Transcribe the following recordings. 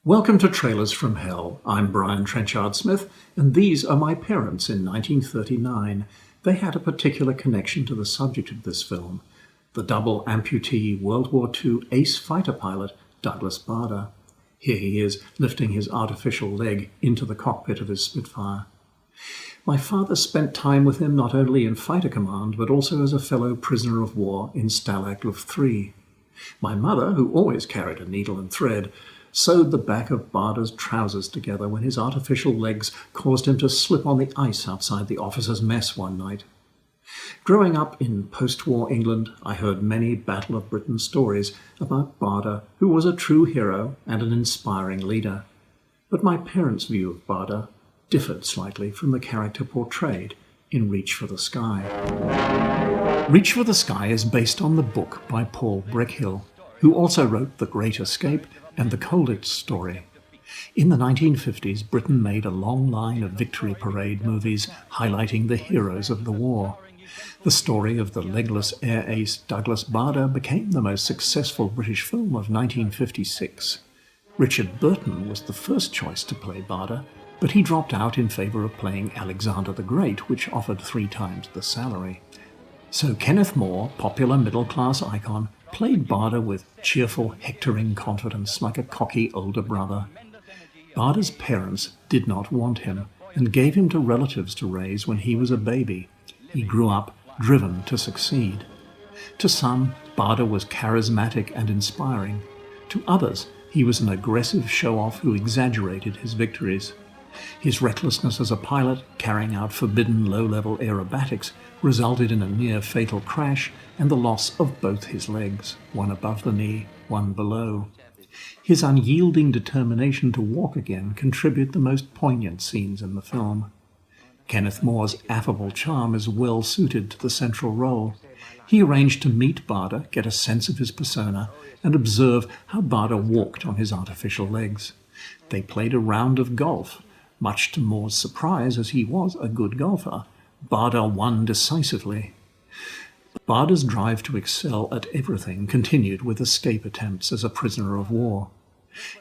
Welcome to Trailers from Hell. I'm Brian Trenchard-Smith, and these are my parents in 1939. They had a particular connection to the subject of this film, the double amputee World War II ace fighter pilot Douglas Bader. Here he is, lifting his artificial leg into the cockpit of his Spitfire. My father spent time with him not only in fighter command, but also as a fellow prisoner of war in Stalag Luft 3. My mother, who always carried a needle and thread, sewed the back of Bader's trousers together when his artificial legs caused him to slip on the ice outside the officers' mess one night. Growing up in post-war England, I heard many Battle of Britain stories about Bader, who was a true hero and an inspiring leader. But my parents' view of Bader differed slightly from the character portrayed in Reach for the Sky. Reach for the Sky is based on the book by Paul Breckhill, who also wrote The Great Escape and The Colditz Story. In the 1950s, Britain made a long line of victory parade movies highlighting the heroes of the war. The story of the legless air ace Douglas Bader became the most successful British film of 1956. Richard Burton was the first choice to play Bader, but he dropped out in favour of playing Alexander the Great, which offered 3 times the salary. So Kenneth More, popular middle-class icon, played Bader with cheerful, hectoring confidence like a cocky older brother. Bader's parents did not want him and gave him to relatives to raise when he was a baby. He grew up driven to succeed. To some, Bader was charismatic and inspiring. To others, he was an aggressive show-off who exaggerated his victories. His recklessness as a pilot, carrying out forbidden low-level aerobatics, resulted in a near-fatal crash and the loss of both his legs, one above the knee, one below. His unyielding determination to walk again contribute the most poignant scenes in the film. Kenneth More's affable charm is well suited to the central role. He arranged to meet Bader, get a sense of his persona, and observe how Bader walked on his artificial legs. They played a round of golf. Much to Moore's surprise, as he was a good golfer, Bader won decisively. Bader's drive to excel at everything continued with escape attempts as a prisoner of war.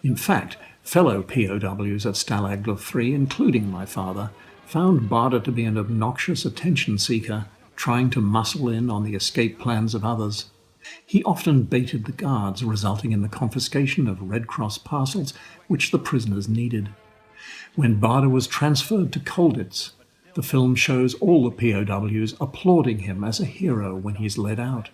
In fact, fellow POWs at Stalag Luft 3, including my father, found Bader to be an obnoxious attention seeker, trying to muscle in on the escape plans of others. He often baited the guards, resulting in the confiscation of Red Cross parcels which the prisoners needed. When Bader was transferred to Colditz, the film shows all the POWs applauding him as a hero when he's led out.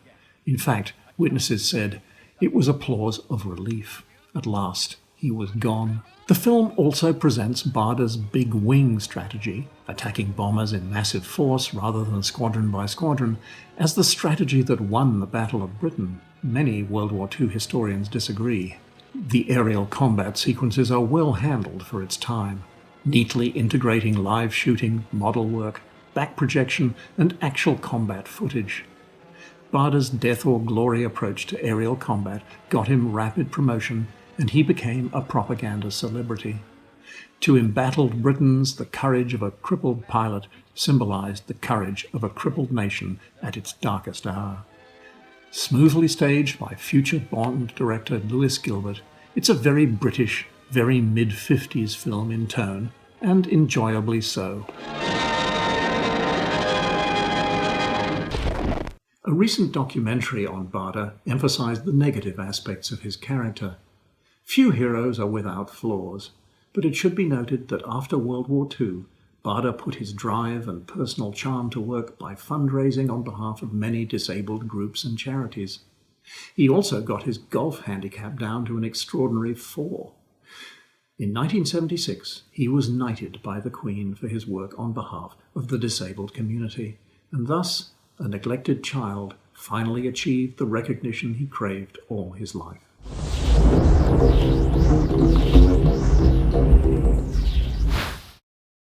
In fact, witnesses said it was applause of relief. At last, he was gone. The film also presents Bader's big wing strategy, attacking bombers in massive force rather than squadron by squadron, as the strategy that won the Battle of Britain. Many World War II historians disagree. The aerial combat sequences are well handled for its time, neatly integrating live shooting, model work, back projection, and actual combat footage. Bader's death or glory approach to aerial combat got him rapid promotion, and he became a propaganda celebrity. To embattled Britons, the courage of a crippled pilot symbolized the courage of a crippled nation at its darkest hour. Smoothly staged by future Bond director Lewis Gilbert, it's a very British, very mid-50s film in tone, and enjoyably so. A recent documentary on Bader emphasized the negative aspects of his character. Few heroes are without flaws, but it should be noted that after World War II, Bader put his drive and personal charm to work by fundraising on behalf of many disabled groups and charities. He also got his golf handicap down to an extraordinary 4. In 1976, he was knighted by the Queen for his work on behalf of the disabled community, and thus a neglected child finally achieved the recognition he craved all his life.